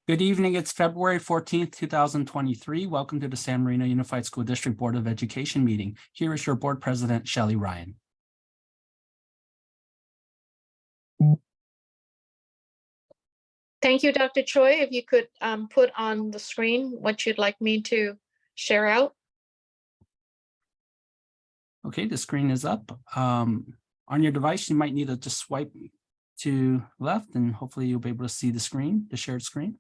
Good evening. It's February 14th, 2023. Welcome to the San Marino Unified School District Board of Education meeting. Here is your board president, Shelley Ryan. Thank you, Dr. Choi. If you could put on the screen what you'd like me to share out. Okay, the screen is up. On your device, you might need to just swipe to left and hopefully you'll be able to see the screen, the shared screen.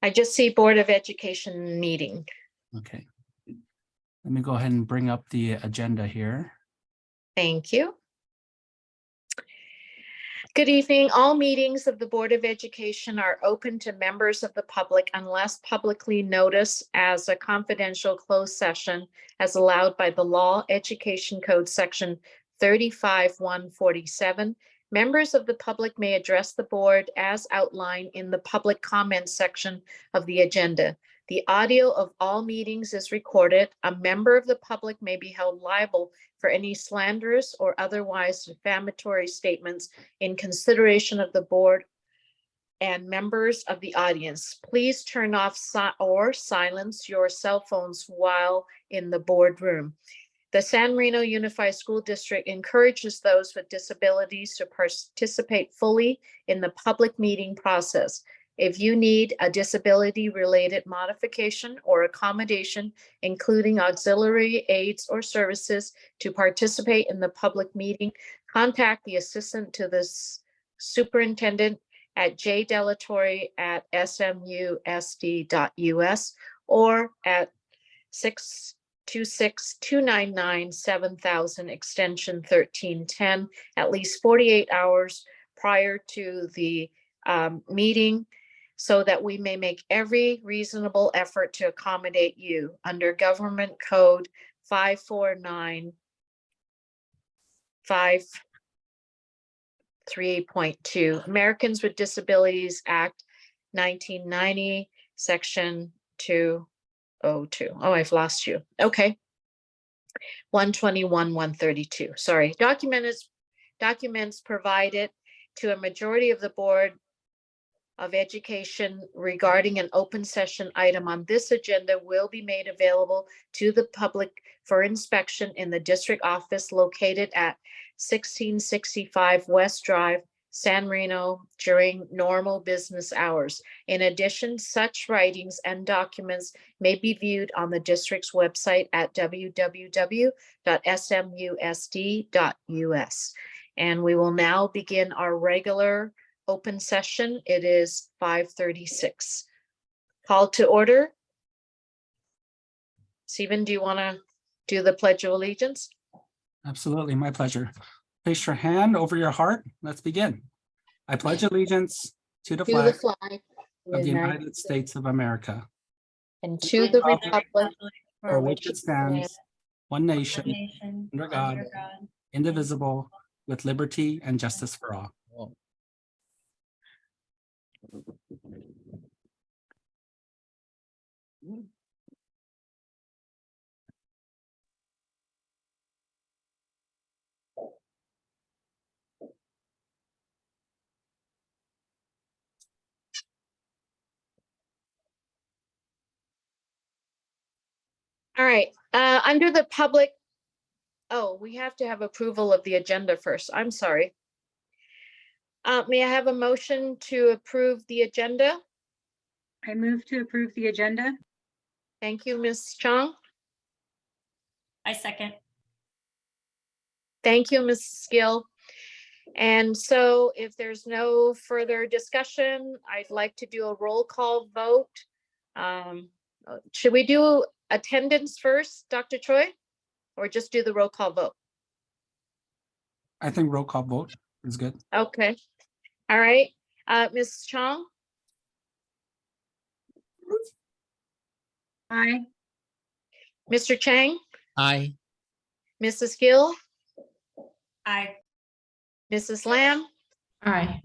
I just see Board of Education meeting. Okay. Let me go ahead and bring up the agenda here. Thank you. Good evening. All meetings of the Board of Education are open to members of the public unless publicly noticed as a confidential closed session as allowed by the Law Education Code Section 35-147. Members of the public may address the board as outlined in the public comments section of the agenda. The audio of all meetings is recorded. A member of the public may be held liable for any slanderous or otherwise defamatory statements in consideration of the board and members of the audience. Please turn off or silence your cell phones while in the boardroom. The San Marino Unified School District encourages those with disabilities to participate fully in the public meeting process. If you need a disability-related modification or accommodation, including auxiliary aids or services to participate in the public meeting, contact the assistant to the superintendent at jdelatore@smusd.us or at 626-299-7000 extension 1310 at least 48 hours prior to the meeting, so that we may make every reasonable effort to accommodate you under Government Code 549-538.2, Americans with Disabilities Act 1990, Section 202. Oh, I've lost you. Okay. 121-132. Sorry. Documents provided to a majority of the Board of Education regarding an open session item on this agenda will be made available to the public for inspection in the district office located at 1665 West Drive, San Marino, during normal business hours. In addition, such writings and documents may be viewed on the district's website at www.smusd.us. And we will now begin our regular open session. It is 5:36. Call to order. Stephen, do you want to do the Pledge of Allegiance? Absolutely, my pleasure. Place your hand over your heart. Let's begin. I pledge allegiance to the flag of the United States of America and to the republic for which it stands, one nation, under God, indivisible, with liberty and justice for all. All right, under the public, oh, we have to have approval of the agenda first. I'm sorry. May I have a motion to approve the agenda? I move to approve the agenda. Thank you, Ms. Chong. I second. Thank you, Ms. Gill. And so if there's no further discussion, I'd like to do a roll call vote. Should we do attendance first, Dr. Choi, or just do the roll call vote? I think roll call vote is good. Okay. All right. Ms. Chong? Aye. Mr. Chang? Aye. Mrs. Gill? Aye. Mrs. Lamb? Aye.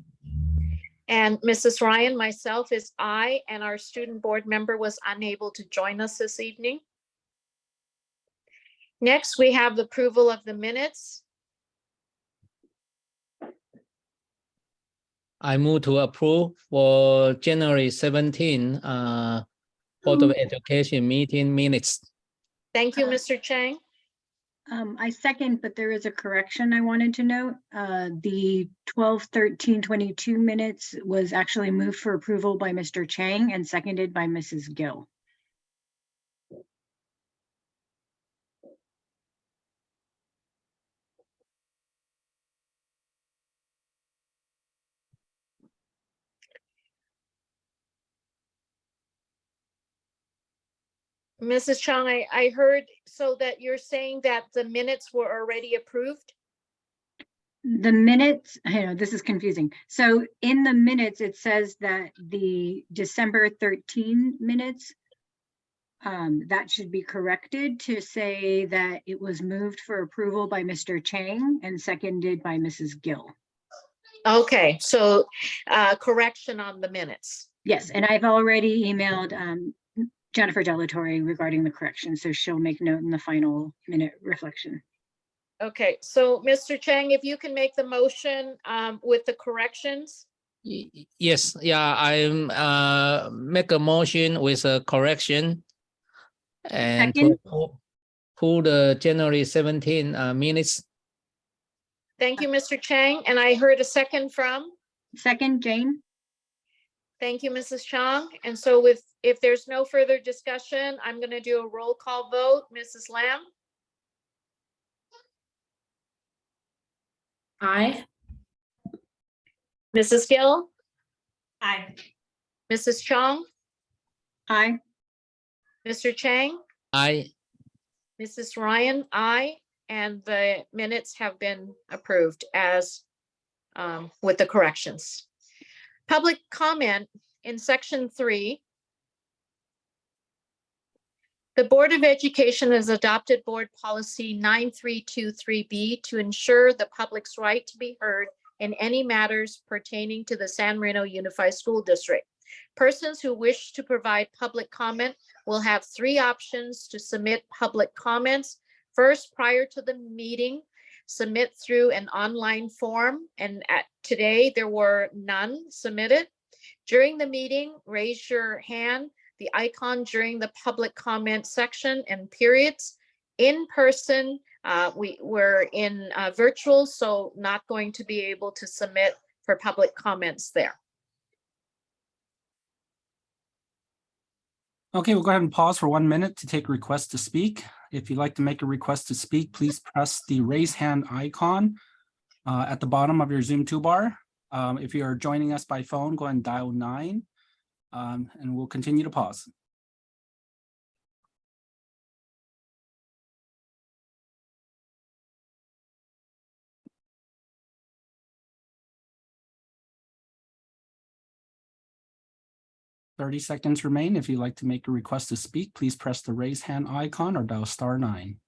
And Mrs. Ryan, myself is aye, and our student board member was unable to join us this evening. Next, we have the approval of the minutes. I move to approve for January 17, Board of Education meeting minutes. Thank you, Mr. Chang. I second, but there is a correction I wanted to note. The 12/13/22 minutes was actually moved for approval by Mr. Chang and seconded by Mrs. Gill. Mrs. Chang, I heard so that you're saying that the minutes were already approved? The minutes, I know this is confusing. So in the minutes, it says that the December 13 minutes, that should be corrected to say that it was moved for approval by Mr. Chang and seconded by Mrs. Gill. Okay, so correction on the minutes. Yes, and I've already emailed Jennifer Delatorre regarding the correction, so she'll make note in the final minute reflection. Okay, so Mr. Chang, if you can make the motion with the corrections. Yes, yeah, I make a motion with a correction and Second. to pull the January 17 minutes. Thank you, Mr. Chang, and I heard a second from. Second, Jane. Thank you, Mrs. Chang. And so if there's no further discussion, I'm going to do a roll call vote. Mrs. Lamb, Aye. Mrs. Gill, Aye. Mrs. Chang, Aye. Mr. Chang, I Mrs. Ryan, aye, and the minutes have been approved as with the corrections. Public comment in section 3. The Board of Education has adopted Board Policy 9323B to ensure the public's right to be heard in any matters pertaining to the San Marino Unified School District. Persons who wish to provide public comment will have 3 options to submit public comments. First, prior to the meeting, submit through an online form, and today there were none submitted. During the meeting, raise your hand, the icon during the public comment section and periods. In person, we were in virtual, so not going to be able to submit for public comments there. Okay, we'll go ahead and pause for 1 minute to take requests to speak. If you'd like to make a request to speak, please press the raise hand icon at the bottom of your Zoom toolbar. If you are joining us by phone, go ahead and dial 9, and we'll continue to pause. "30 seconds remain. If you'd like to make a request to speak, please press the raise hand icon or dial *9.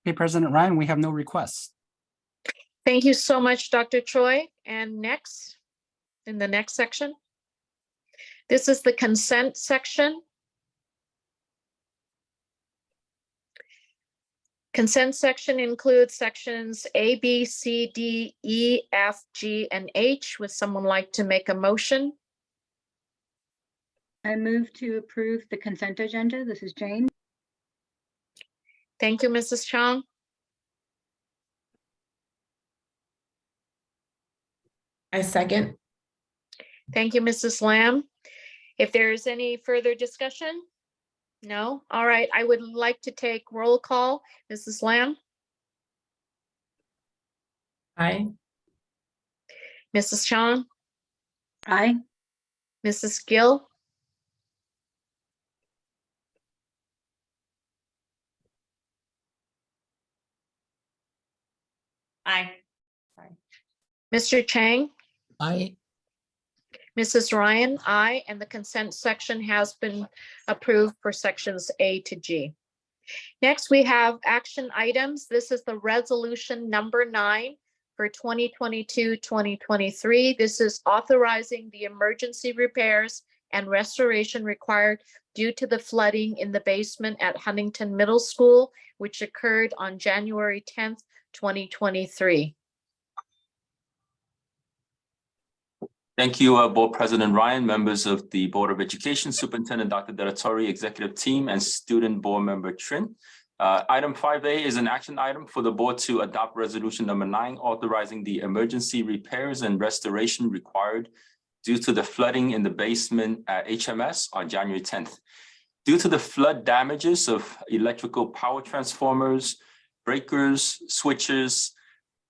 Okay, President Ryan, we have no requests. Thank you so much, Dr. Choi. And next, in the next section, this is the consent section. Consent section includes sections A, B, C, D, E, F, G, and H. Would someone like to make a motion? I move to approve the consent agenda. This is Jane. Thank you, Mrs. Chang. I second. Thank you, Mrs. Lamb. If there is any further discussion? No? All right, I would like to take roll call. Mrs. Lamb, Aye. Mrs. Chang, Aye. Mrs. Gill, Aye. Mr. Chang, I Mrs. Ryan, aye, and the consent section has been approved for sections A to G. Next, we have action items. This is the resolution number 9 for 2022-2023. This is authorizing the emergency repairs and restoration required due to the flooding in the basement at Huntington Middle School, which occurred on January 10th, 2023. Thank you, Board President Ryan, members of the Board of Education, Superintendent Dr. Delatorre, Executive Team, and Student Board Member Trin. Item 5A is an action item for the board to adopt resolution number 9, authorizing the emergency repairs and restoration required due to the flooding in the basement at HMS on January 10th. Due to the flood damages of electrical power transformers, breakers, switches,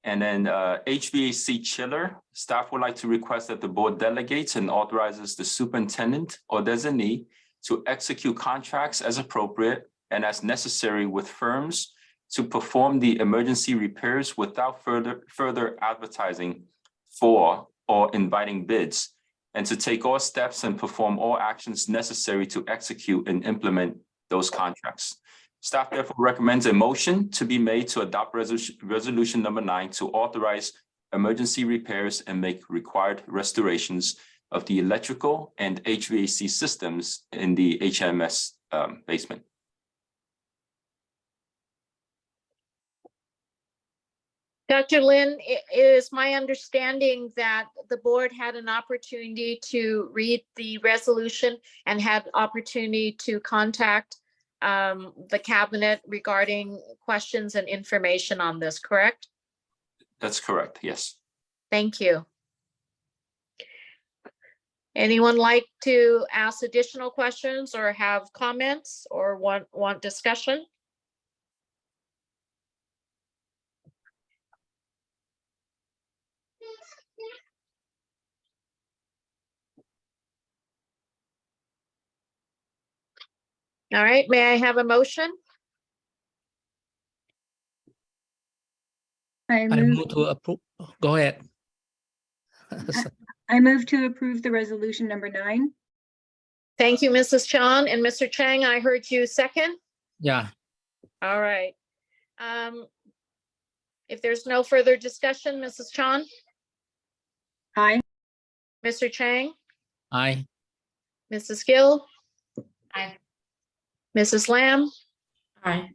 and then HVAC chiller, staff would like to request that the board delegates and authorizes the superintendent or designee to execute contracts as appropriate and as necessary with firms to perform the emergency repairs without further advertising for or inviting bids, and to take all steps and perform all actions necessary to execute and implement those contracts. Staff therefore recommends a motion to be made to adopt resolution number 9 to authorize emergency repairs and make required restorations of the electrical and HVAC systems in the HMS basement. Dr. Lin, it is my understanding that the board had an opportunity to read the resolution and had opportunity to contact the cabinet regarding questions and information on this, correct? That's correct, yes. Thank you. Anyone like to ask additional questions or have comments or want discussion? All right, may I have a motion? I I move, move to approve. Go ahead. I move to approve the resolution number 9. Thank you, Mrs. Chan. And Mr. Chang, I heard you second. Yeah, All right. If there's no further discussion, Mrs. Chan, Aye. Mr. Chang, aye. Mrs. Gill, Aye. Mrs. Lamb, Aye.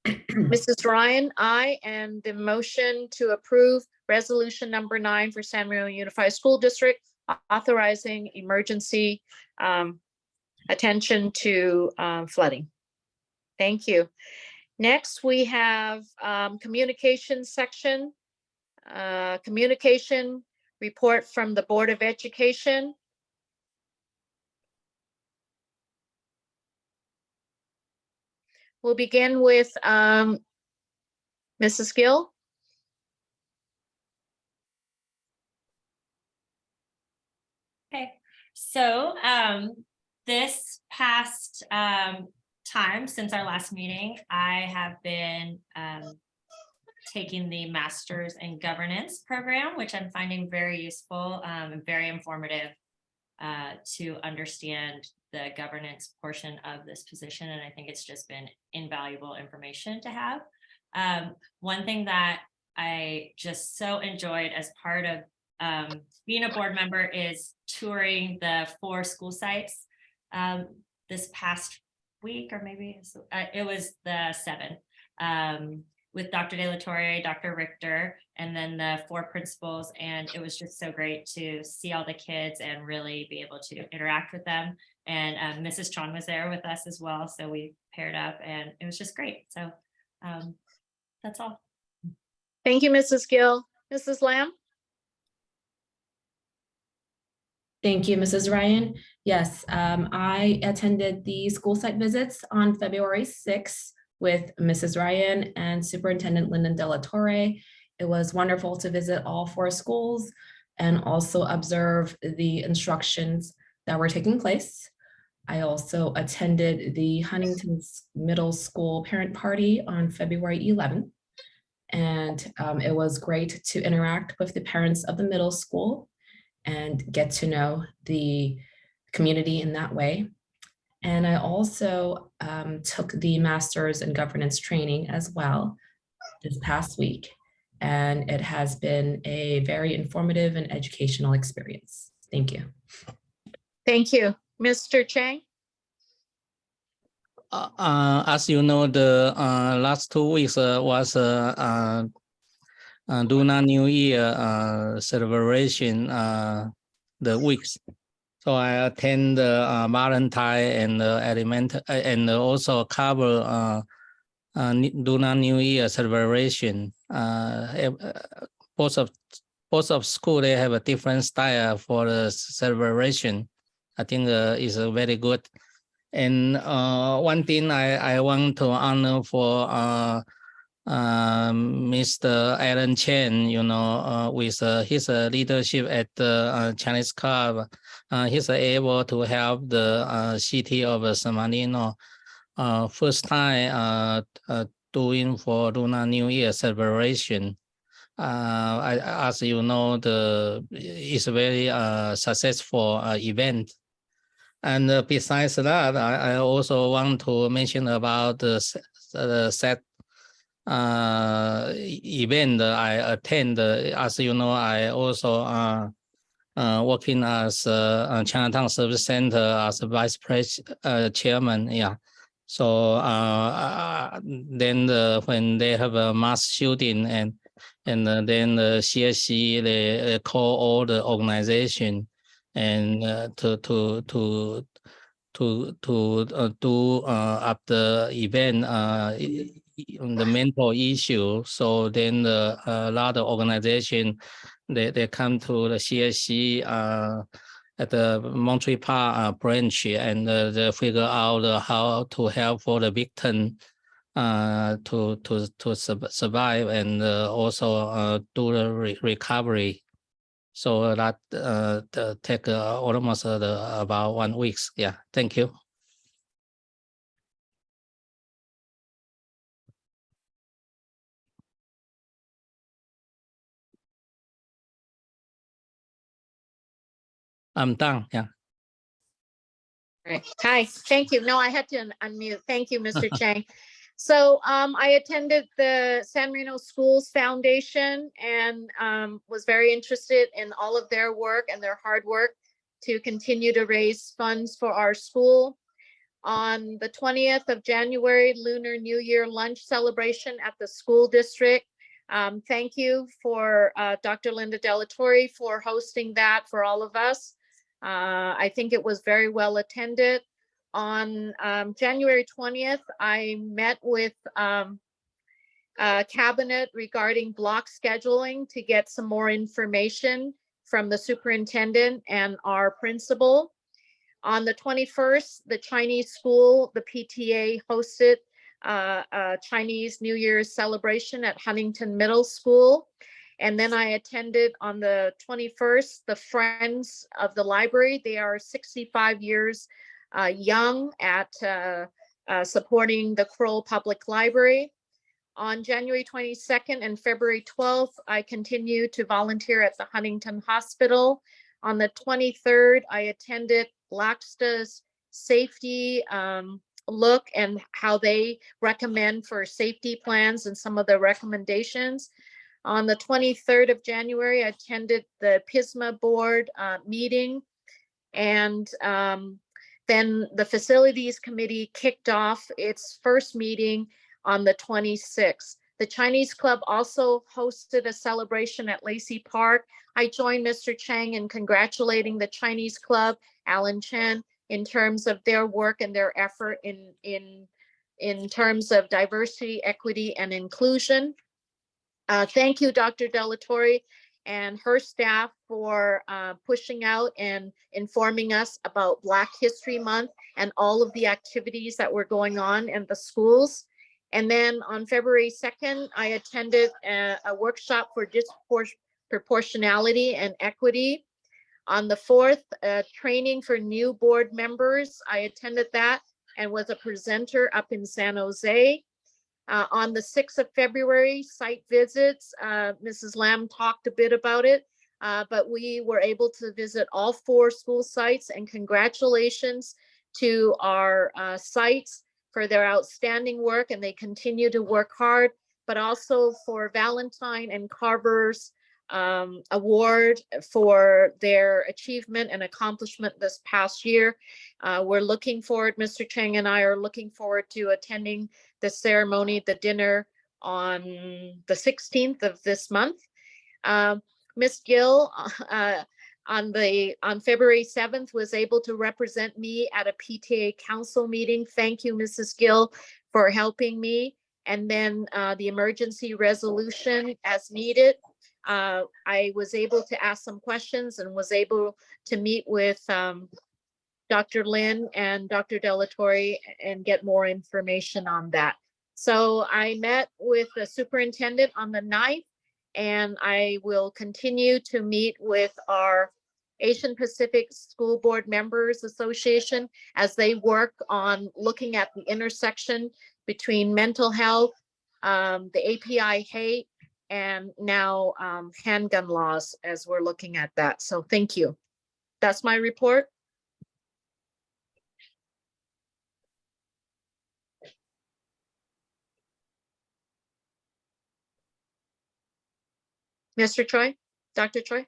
Mrs. Ryan, aye, and the motion to approve resolution number 9 for San Marino Unified School District authorizing emergency attention to flooding. Thank you. Next, we have communication section, communication report from the Board of Education. We'll begin with Mrs. Gill. Okay, so this past time since our last meeting, I have been taking the Masters in Governance program, which I'm finding very useful and very informative to understand the governance portion of this position. And I think it's just been invaluable information to have. One thing that I just so enjoyed as part of being a board member is touring the 4 school sites this past week, or maybe it was the 7th, with Dr. Delatorre, Dr. Richter, and then the 4 principals. And it was just so great to see all the kids and really be able to interact with them. And Mrs. Chon was there with us as well. So we paired up and it was just great. So that's all. Thank you, Mrs. Gill. Mrs. Lamb? Thank you, Mrs. Ryan. Yes, I attended the school site visits on February 6th with Mrs. Ryan and Superintendent Lyndon Delatorre. It was wonderful to visit all 4 schools and also observe the instructions that were taking place. I also attended the Huntington Middle School parent party on February 11th. And it was great to interact with the parents of the middle school and get to know the community in that way. And I also took the master's in governance training as well this past week. And it has been a very informative and educational experience. Thank you. Thank you. Mr. Chang? As you know, the last 2 weeks was Lunar New Year celebration, the weeks. So I attend the Valentine and the element and also cover Lunar New Year celebration. Both of school, they have a different style for the celebration. I think is very good. And one thing I want to honor for Mr. Alan Chen, you know, with his leadership at the Chinese Club, he's able to help the city of San Marino first time doing for Lunar New Year celebration. As you know, it's a very successful event. And besides that, I also want to mention about the set event I attend. As you know, I also working as Chinatown Service Center as a vice president chairman. Yeah. So then when they have a mass shooting and then the CSC they call all the organization and to do up the event the mental issue. So then a lot of organization they come to the CSC at the Montreal Park branch and they figure out how to help for the victim to survive and also do the recovery. So that take almost about 1 week. Yeah, thank you. I'm done. Yeah. Right. Hi, thank you. No, I had to unmute. Thank you, Mr. Chang. So I attended the San Marino Schools Foundation and was very interested in all of their work and their hard work to continue to raise funds for our school. On the 20th of January, Lunar New Year lunch celebration at the school district. Thank you for Dr. Linda Delatorre for hosting that for all of us. I think it was very well attended. On January 20th, I met with cabinet regarding block scheduling to get some more information from the superintendent and our principal. On the 21st, the Chinese school, the PTA hosted a Chinese New Year's celebration at Huntington Middle School. And then I attended on the 21st, the Friends of the Library. They are 65 years young at supporting the Kroll Public Library. On January 22nd and February 12th, I continued to volunteer at the Huntington Hospital. On the 23rd, I attended LACSTA's safety look and how they recommend for safety plans and some of the recommendations. On the 23rd of January, I attended the PISMA board meeting, and then the facilities committee kicked off its first meeting on the 26th. The Chinese Club also hosted a celebration at Lacey Park. I joined Mr. Chang in congratulating the Chinese Club, Alan Chen, in terms of their work and their effort in terms of diversity, equity, and inclusion. Thank you, Dr. Delatorre and her staff for pushing out and informing us about Black History Month and all of the activities that were going on in the schools. And then on February 2nd, I attended a workshop for proportionality and equity. On the 4th, training for new board members. I attended that and was a presenter up in San Jose. On the 6th of February, site visits, Mrs. Lam talked a bit about it. but we were able to visit all 4 school sites, and congratulations to our sites for their outstanding work, and they continue to work hard, but also for Valentine and Carver's award for their achievement and accomplishment this past year. We're looking forward, Mr. Chang and I are looking forward to attending the ceremony, the dinner on the 16th of this month. Ms. Gill on February 7th was able to represent me at a PTA council meeting. Thank you, Mrs. Gill, for helping me. And then the emergency resolution as needed. I was able to ask some questions and was able to meet with Dr. Lin and Dr. Delatorre and get more information on that. So I met with the superintendent on the 9th, and I will continue to meet with our Asian Pacific School Board Members Association as they work on looking at the intersection between mental health, the API hate, and now handgun laws as we're looking at that. So thank you. That's my report. Mr. Choi, Dr. Choi.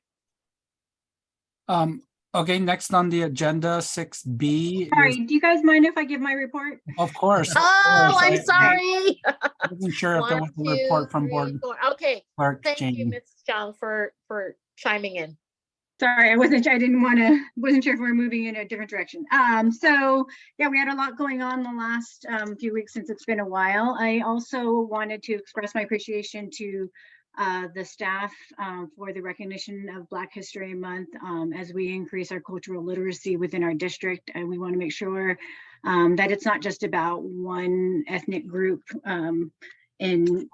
Okay, next on the agenda, 6B. Sorry, do you guys mind if I give my report? Of course. Oh, I'm I sorry. wasn't sure if there was a 1, 2, report from 3, Board 4. Okay, Clerk thank you, Jane. Ms. Zhang, for chiming in. Sorry, I wasn't sure if we're moving in a different direction. So yeah, we had a lot going on the last few weeks since it's been a while. I also wanted to express my appreciation to the staff for the recognition of Black History Month as we increase our cultural literacy within our district. And we want to make sure that it's not just about one ethnic group in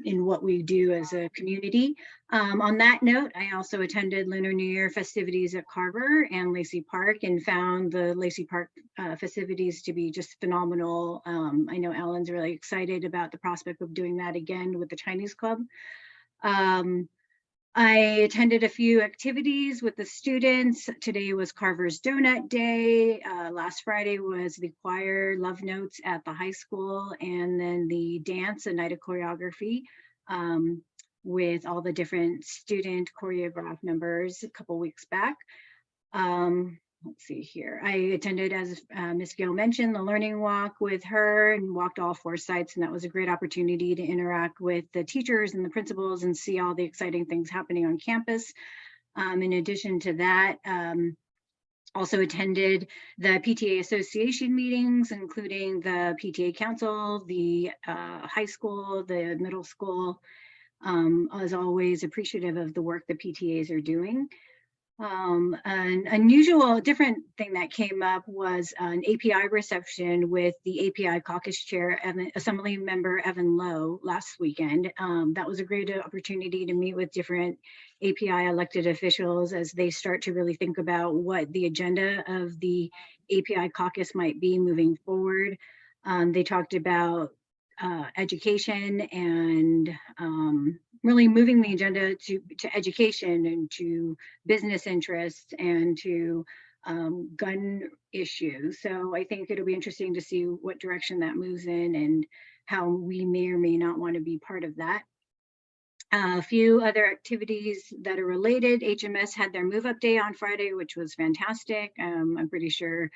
what we do as a community. On that note, I also attended Lunar New Year festivities at Carver and Lacey Park and found the Lacey Park festivities to be just phenomenal. I know Ellen's really excited about the prospect of doing that again with the Chinese Club. I attended a few activities with the students. Today was Carver's Donut Day. Last Friday was the choir Love Notes at the high school, and then the dance, a night of choreography with all the different student choreograph members a couple weeks back. Let's see here. I attended, as Ms. Gill mentioned, the learning walk with her and walked all 4 sites, and that was a great opportunity to interact with the teachers and the principals and see all the exciting things happening on campus. In addition to that, also attended the PTA association meetings, including the PTA council, the high school, the middle school. As always, appreciative of the work the PTAs are doing. An unusual, different thing that came up was an API reception with the API caucus chair, Assembly Member Evan Lowe, last weekend. That was a great opportunity to meet with different API elected officials as they start to really think about what the agenda of the API caucus might be moving forward. They talked about education and really moving the agenda to education and to business interests and to gun issues. So I think it'll be interesting to see what direction that moves in and how we may or may not want to be part of that. A few other activities that are related. HMS had their move up day on Friday, which was fantastic. I'm pretty sure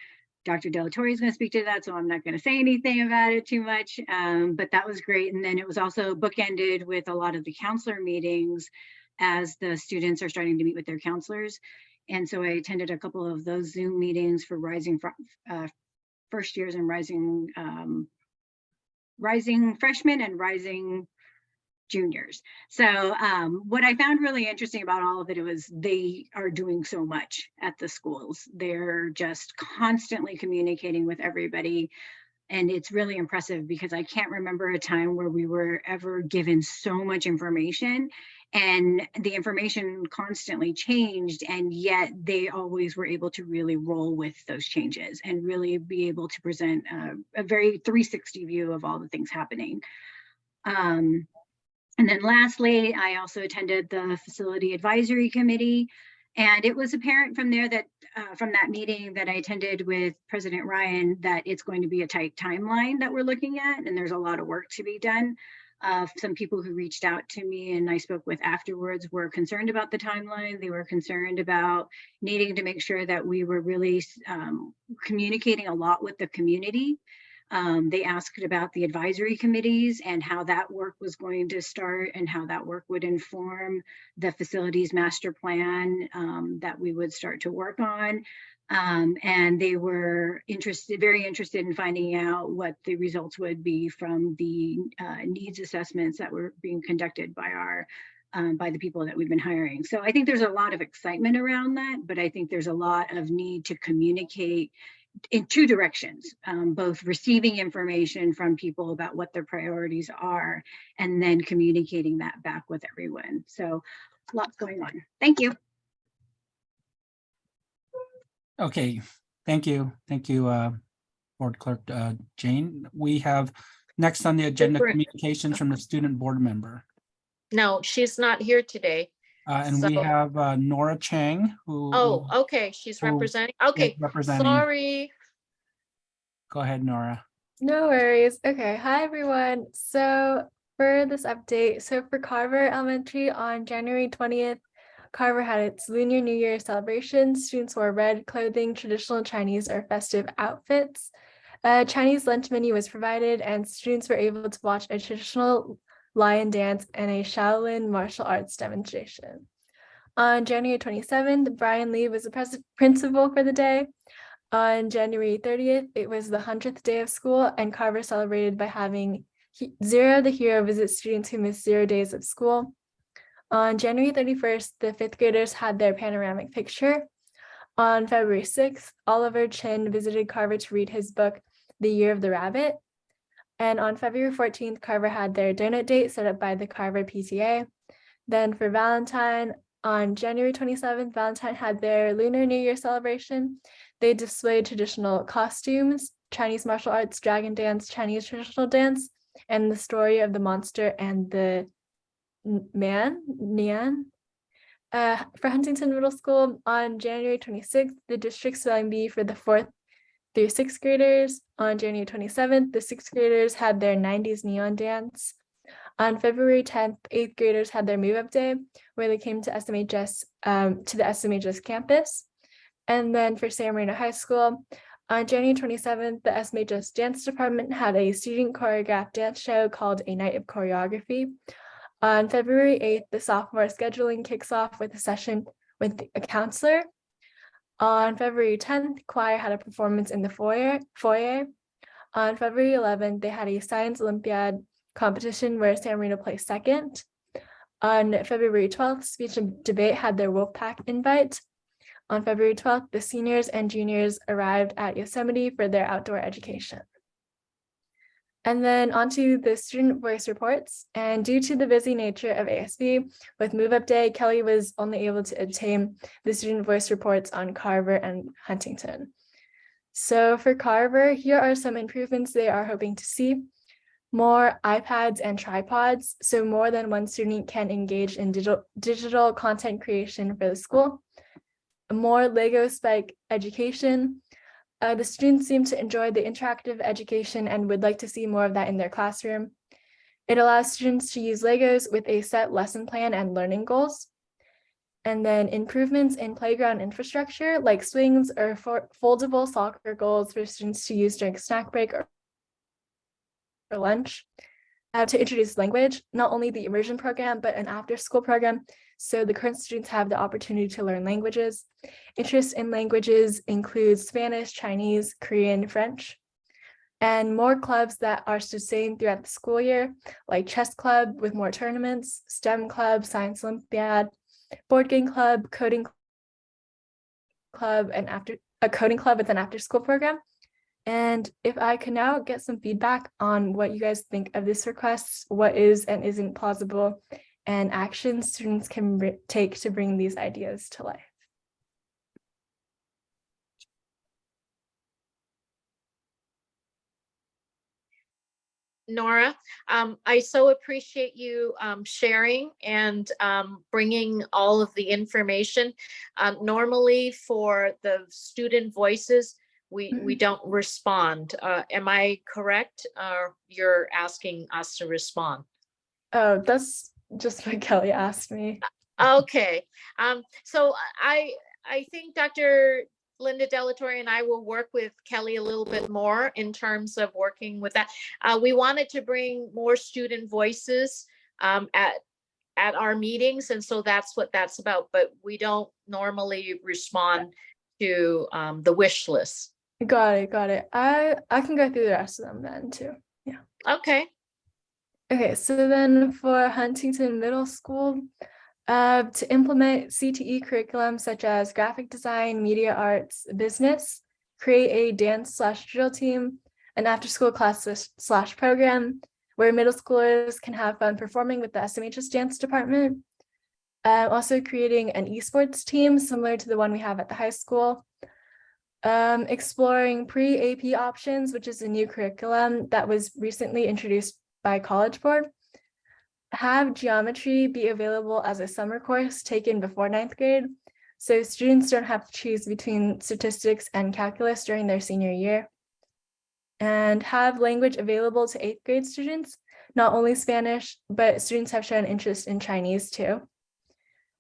Dr. Delatorre is going to speak to that, so I'm not going to say anything about it too much, but that was great. And then it was also bookended with a lot of the counselor meetings as the students are starting to meet with their counselors. And so I attended a couple of those Zoom meetings for rising first years and rising freshmen and rising juniors. So what I found really interesting about all of it was they are doing so much at the schools. They're just constantly communicating with everybody. And it's really impressive because I can't remember a time where we were ever given so much information, and the information constantly changed, and yet they always were able to really roll with those changes and really be able to present a very 360 view of all the things happening. And then lastly, I also attended the Facility Advisory Committee. And it was apparent from there that from that meeting that I attended with President Ryan that it's going to be a tight timeline that we're looking at, and there's a lot of work to be done. Some people who reached out to me and I spoke with afterwards were concerned about the timeline. They were concerned about needing to make sure that we were really communicating a lot with the community. They asked about the advisory committees and how that work was going to start and how that work would inform the facilities master plan that we would start to work on. And they were very interested in finding out what the results would be from the needs assessments that were being conducted by by the people that we've been hiring. So I think there's a lot of excitement around that, but I think there's a lot of need to communicate in two directions, both receiving information from people about what their priorities are and then communicating that back with everyone. So lots going on. Thank you. Okay, thank you. Thank you, Board Clerk Jane. We have next on the agenda Different. communications from the student board member. No, she's not here today. And we So- have Nora Chang, who Oh, okay, she's who representing. Okay, representing. sorry. Go ahead, Nora. No worries. Okay. Hi, everyone. So for this update, so for Carver Elementary on January 20th, Carver had its Lunar New Year celebration. Students wore red clothing, traditional Chinese or festive outfits. A Chinese lunch menu was provided, and students were able to watch a traditional lion dance and a Shaolin martial arts demonstration. On January 27th, Brian Lee was the principal for the day. On January 30th, it was the 100th day of school, and Carver celebrated by having Zero the Hero visit students who missed 0 days of school. On January 31st, the 5th graders had their panoramic picture. On February 6th, Oliver Chin visited Carver to read his book, The Year of the Rabbit. And on February 14th, Carver had their donut date set up by the Carver PTA. Then for Valentine, on January 27th, Valentine had their Lunar New Year celebration. They displayed traditional costumes, Chinese martial arts, dragon dance, Chinese traditional dance, and the story of the monster and the Nian. For Huntington Middle School, on January 26th, the district spelling bee for the 4th through 6th graders. On January 27th, the 6th graders had their 90s neon dance. On February 10th, 8th graders had their move-up day, where they came to SMHS, to the SMHS campus. And then for San Marino High School, on January 27th, the SMHS dance department had a student choreographed dance show called A Night of Choreography. On February 8th, the sophomore scheduling kicks off with a session with a counselor. On February 10th, choir had a performance in the foyer. On February 11th, they had a science Olympiad competition where San Marino placed second. On February 12th, speech and debate had their Wolfpack invite. On February 12th, the seniors and juniors arrived at Yosemite for their outdoor education. And then onto the student voice reports. And due to the busy nature of ASB with Move Up Day, Kelly was only able to obtain the student voice reports on Carver and Huntington. So for Carver, here are some improvements they are hoping to see. More iPads and tripods, so more than one student can engage in digital content creation for the school. More Lego Spike education. The students seem to enjoy the interactive education and would like to see more of that in their classroom. It allows students to use Legos with a set lesson plan and learning goals. And then improvements in playground infrastructure like swings or foldable soccer goals for students to use during snack break or lunch. To introduce language, not only the immersion program, but an after-school program, so the current students have the opportunity to learn languages. Interest in languages includes Spanish, Chinese, Korean, French, and more clubs that are sustained throughout the school year, like chess club with more tournaments, STEM club, science Olympiad, board game club, coding club, and a coding club with an after-school program. And if I could now get some feedback on what you guys think of this request, what is and isn't plausible, and actions students can take to bring these ideas to life. Nora. I so appreciate you sharing and bringing all of the information. Normally for the student voices, we don't respond. Am I correct? You're asking us to respond? Oh, that's just what Kelly asked me. Okay, so I think Dr. Linda Delatorre and I will work with Kelly a little bit more in terms of working with that. We wanted to bring more student voices at our meetings, and so that's what that's about. But we don't normally respond to the wish list. Got it, got it. I can go through the rest of them then too. Yeah. Okay. Okay, so then for Huntington Middle School, to implement CTE curriculum such as graphic design, media arts, business, create a dance/drill team, an after-school class/program where middle schoolers can have fun performing with the SMHS dance department. Also creating an esports team similar to the one we have at the high school. Exploring pre-AP options, which is a new curriculum that was recently introduced by College Board. Have geometry be available as a summer course taken before 9th grade, so students don't have to choose between statistics and calculus during their senior year. And have language available to 8th grade students, not only Spanish, but students have shown interest in Chinese too.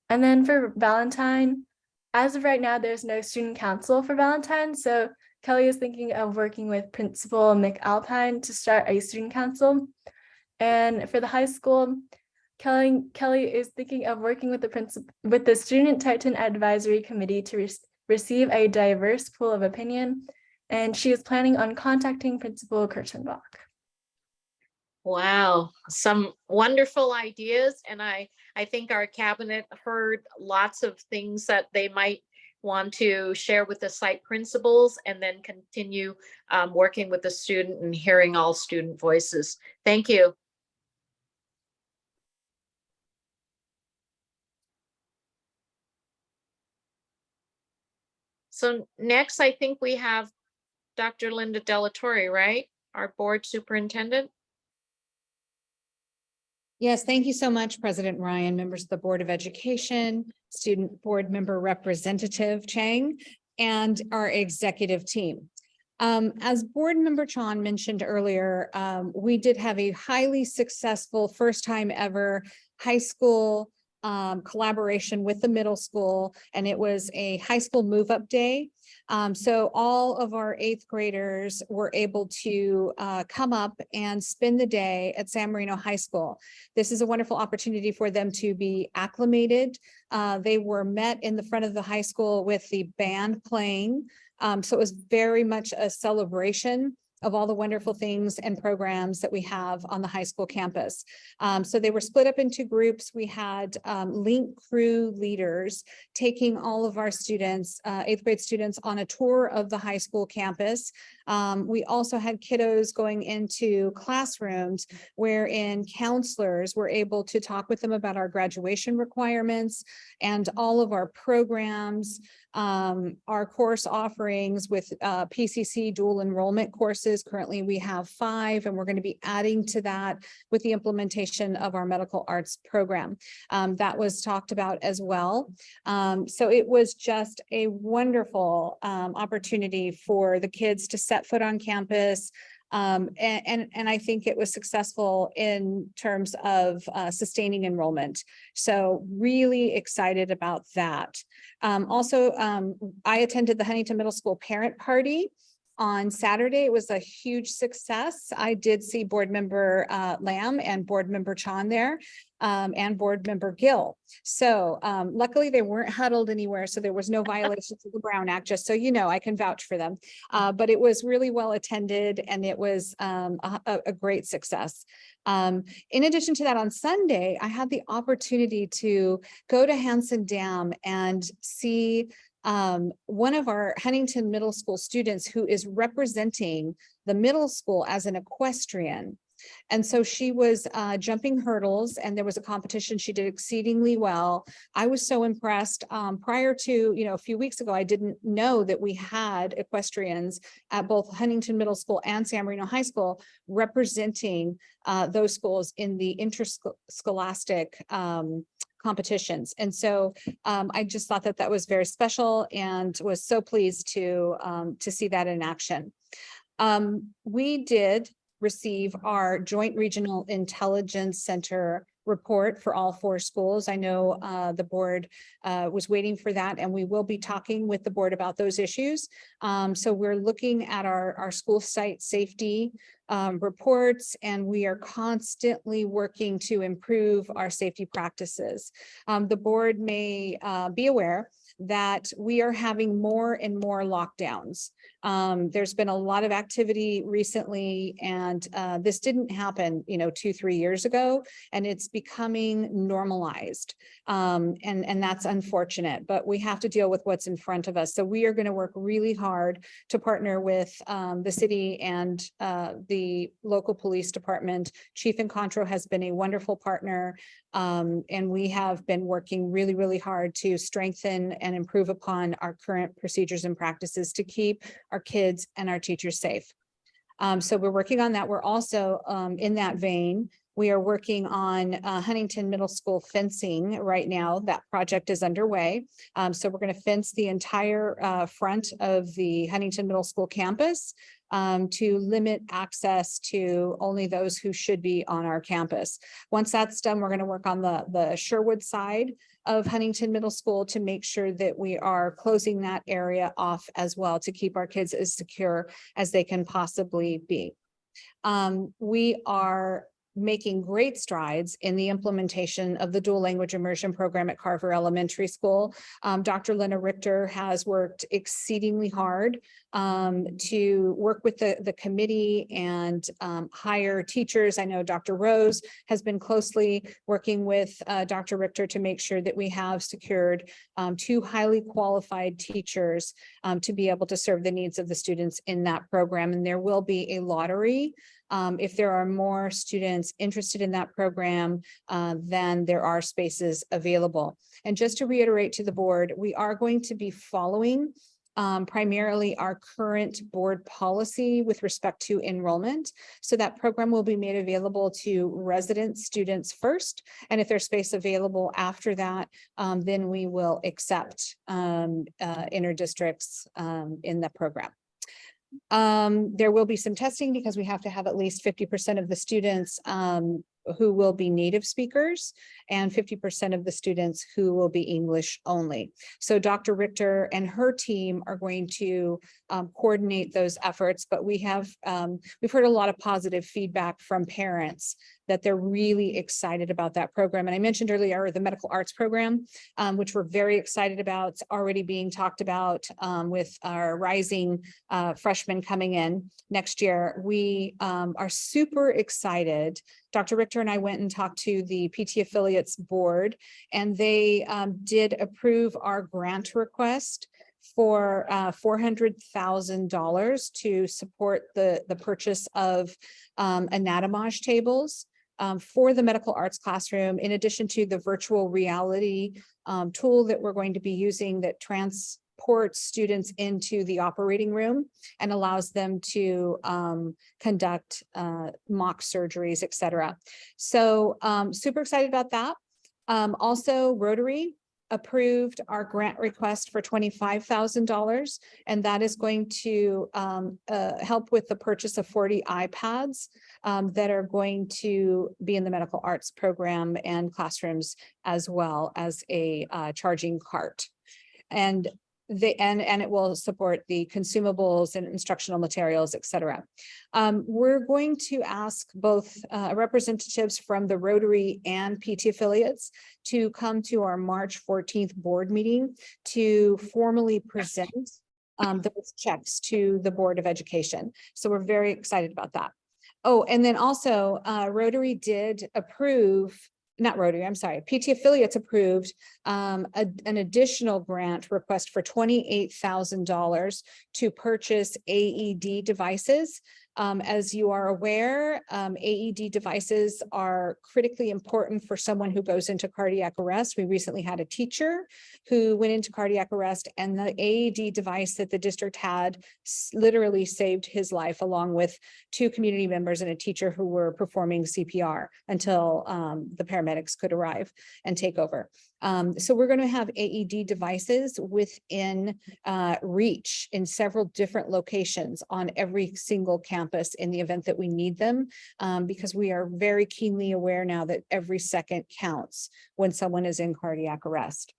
And then for Valentine, as of right now, there's no student council for Valentine, so Kelly is thinking of working with Principal McAlpine to start a student council. And for the high school, Kelly is thinking of working with the Student Titan Advisory Committee to receive a diverse pool of opinion, and she is planning on contacting Principal Kurtenbach. Wow, some wonderful ideas, and I think our cabinet heard lots of things that they might want to share with the site principals, and then continue working with the student and hearing all student voices. Thank you. So next, I think we have Dr. Linda Delatorre, right? Our board superintendent. Yes, thank you so much, President Ryan, members of the Board of Education, Student Board Member Representative Chang, and our executive team. As Board Member Chan mentioned earlier, we did have a highly successful first time ever high school collaboration with the middle school, and it was a high school move-up day. So all of our 8th graders were able to come up and spend the day at San Marino High School. This is a wonderful opportunity for them to be acclimated. They were met in the front of the high school with the band playing. So it was very much a celebration of all the wonderful things and programs that we have on the high school campus. So they were split up into groups. We had link crew leaders taking all of our students, 8th grade students, on a tour of the high school campus. We also had kiddos going into classrooms wherein counselors were able to talk with them about our graduation requirements and all of our programs, our course offerings with PCC dual enrollment courses. Currently, we have 5, and we're going to be adding to that with the implementation of our medical arts program. That was talked about as well. So it was just a wonderful opportunity for the kids to set foot on campus. And I think it was successful in terms of sustaining enrollment. So really excited about that. Also, I attended the Huntington Middle School parent party on Saturday. It was a huge success. I did see Board Member Lamb and Board Member Chan there, and Board Member Gill. So luckily they weren't huddled anywhere, so there was no violations of the Brown Act, just so you know, I can vouch for them. But it was really well attended, and it was a great success. In addition to that, on Sunday, I had the opportunity to go to Hanson Dam and see one of our Huntington Middle School students who is representing the middle school as an equestrian. And so she was jumping hurdles, and there was a competition. She did exceedingly well. I was so impressed. Prior to, a few weeks ago, I didn't know that we had equestrians at both Huntington Middle School and San Marino High School representing those schools in the interscholastic competitions. And so I just thought that that was very special and was so pleased to see that in action. We did receive our Joint Regional Intelligence Center report for all 4 schools. I know the board was waiting for that, and we will be talking with the board about those issues. So we're looking at our school site safety reports, and we are constantly working to improve our safety practices. The board may be aware that we are having more and more lockdowns. There's been a lot of activity recently, and this didn't happen, 2-3 years ago, and it's becoming normalized. And that's unfortunate, but we have to deal with what's in front of us. So we are going to work really hard to partner with the city and the local police department. Chief Encontro has been a wonderful partner, and we have been working really, really hard to strengthen and improve upon our current procedures and practices to keep our kids and our teachers safe. So we're working on that. We're also in that vein, we are working on Huntington Middle School fencing right now. That project is underway. So we're going to fence the entire front of the Huntington Middle School campus to limit access to only those who should be on our campus. Once that's done, we're going to work on the Sherwood side of Huntington Middle School to make sure that we are closing that area off as well to keep our kids as secure as they can possibly be. We are making great strides in the implementation of the dual language immersion program at Carver Elementary School. Dr. Lena Richter has worked exceedingly hard to work with the committee and hire teachers. I know Dr. Rose has been closely working with Dr. Richter to make sure that we have secured 2 highly qualified teachers to be able to serve the needs of the students in that program. And there will be a lottery. If there are more students interested in that program, then there are spaces available. And just to reiterate to the board, we are going to be following primarily our current board policy with respect to enrollment. So that program will be made available to resident students first. And if there's space available after that, then we will accept interdistricts in the program. There will be some testing because we have to have at least 50% of the students who will be native speakers and 50% of the students who will be English only. So Dr. Richter and her team are going to coordinate those efforts, but we've heard a lot of positive feedback from parents that they're really excited about that program. And I mentioned earlier the medical arts program, which we're very excited about. It's already being talked about with our rising freshmen coming in next year. We are super excited. Dr. Richter and I went and talked to the PT Affiliates board, and they did approve our grant request for $400,000 to support the purchase of anatomage tables for the medical arts classroom, in addition to the virtual reality tool that we're going to be using that transports students into the operating room and allows them to conduct mock surgeries, et cetera. So super excited about that. Also, Rotary approved our grant request for $25,000, and that is going to help with the purchase of 40 iPads that are going to be in the medical arts program and classrooms, as well as a charging cart. And it will support the consumables and instructional materials, et cetera. We're going to ask both representatives from the Rotary and PT Affiliates to come to our March 14th board meeting to formally present those checks to the Board of Education. So we're very excited about that. Oh, and then also Rotary did approve, not Rotary, I'm sorry, PT Affiliates approved an additional grant request for $28,000 to purchase AED devices As you are aware, AED devices are critically important for someone who goes into cardiac arrest. We recently had a teacher who went into cardiac arrest, and the AED device that the district had literally saved his life, along with 2 community members and a teacher who were performing CPR until the paramedics could arrive and take over. So we're going to have AED devices within reach in several different locations on every single campus in the event that we need them, because we are very keenly aware now that every second counts when someone is in cardiac arrest.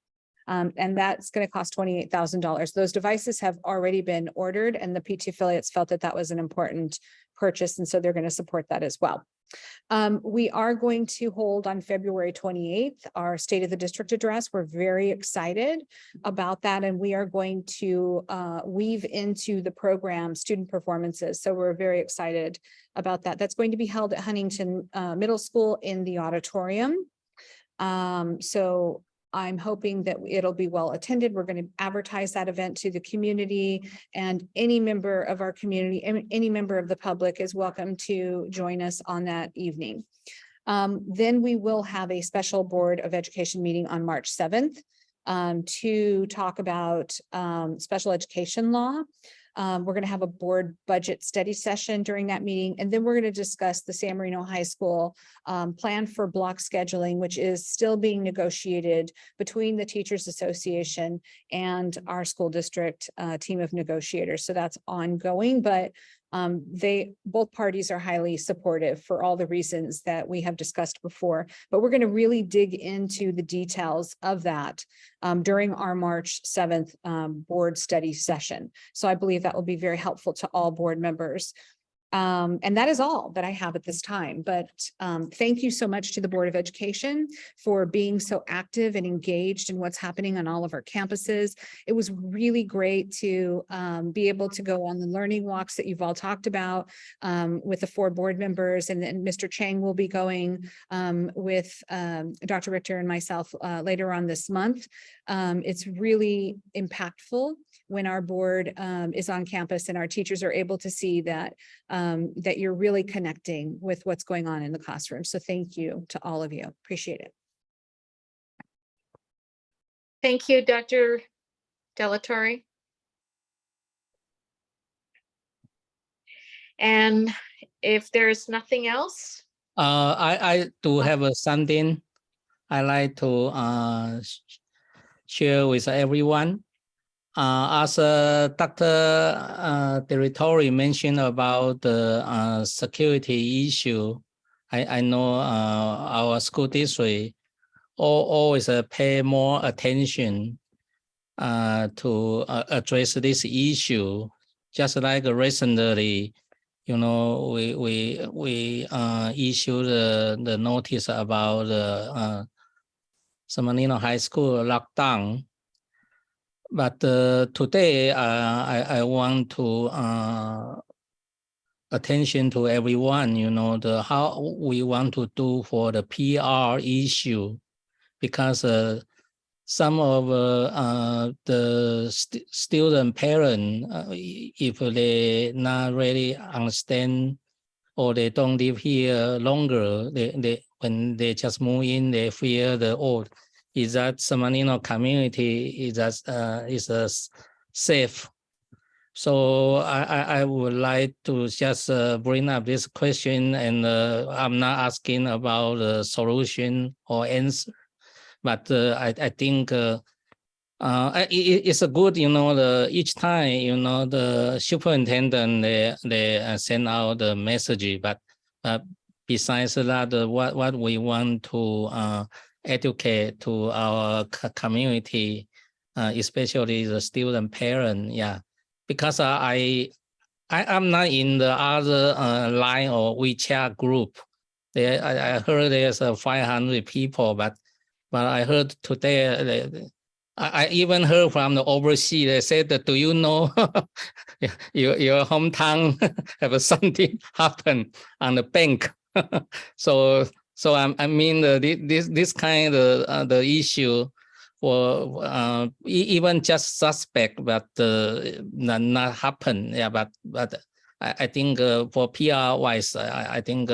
And that's going to cost $28,000. Those devices have already been ordered, and the PT affiliates felt that that was an important purchase, and so they're going to support that as well. We are going to hold on February 28th our State of the District address. We're very excited about that, and we are going to weave into the program student performances. So we're very excited about that. That's going to be held at Huntington Middle School in the auditorium. So I'm hoping that it'll be well attended. We're going to advertise that event to the community, and any member of our community, any member of the public is welcome to join us on that evening. Then we will have a special Board of Education meeting on March 7th to talk about special education law. We're going to have a board budget study session during that meeting, and then we're going to discuss the San Marino High School plan for block scheduling, which is still being negotiated between the Teachers Association and our school district team of negotiators. So that's ongoing, but both parties are highly supportive for all the reasons that we have discussed before. But we're going to really dig into the details of that during our March 7th board study session. So I believe that will be very helpful to all board members. And that is all that I have at this time. But thank you so much to the Board of Education for being so active and engaged in what's happening on all of our campuses. It was really great to be able to go on the learning walks that you've all talked about with the 4 board members, and then Mr. Chang will be going with Dr. Richter and myself later on this month. It's really impactful when our board is on campus and our teachers are able to see that that you're really connecting with what's going on in the classroom. So thank you to all of you. Appreciate it. Thank you, Dr. Delatorre. And if there's nothing else, I do have something I like to share with everyone. As Dr. Delatorre mentioned about the security issue, I know our school district always pay more attention to address this issue. Just like recently, you know, we issued the notice about the San Marino High School lockdown. But today, I want to attention to everyone, you know, how we want to do for the PR issue, because some of the student parent, if they not really understand or they don't live here longer, when they just move in, they fear the old. Is that San Marino community is safe? So I would like to just bring up this question, and I'm not asking about the solution or answer, but I think it's a good, you know, each time, you know, the superintendent they send out the message, but besides that, what we want to educate to our community, especially the student parent, yeah, because I'm not in the other line or WeChat group. I heard there's 500 people, but I heard today, I even heard from the overseas, they said that, do you know your hometown have something happen on the bank? So I mean, this kind of the issue for even just suspect, but not happen. Yeah, but I think for PR wise, I think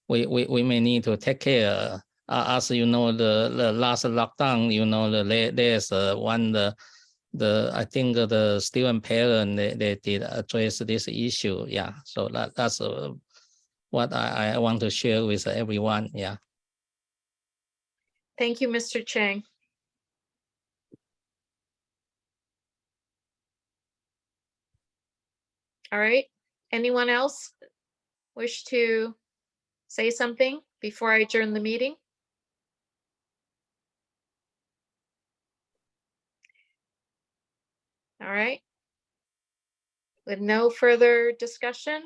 we may need to take care. As you know, the last lockdown, you know, there's one I think the student parent they did address this issue. Yeah, so that's what I want to share with everyone. Yeah. Thank you, Mr. Chang. All right, anyone else wish to say something before I adjourn the meeting? All right. With no further discussion,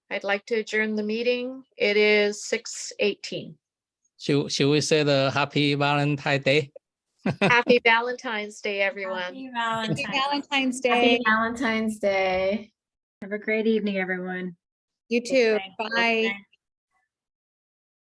I'd like to adjourn the meeting. It is 6:18. Should we say the Happy Valentine's Day? Happy Valentine's Day, everyone. Happy Happy Valentine's. Valentine's Day. Happy Valentine's Day. Have a great evening, everyone. You too. Thank you. Bye.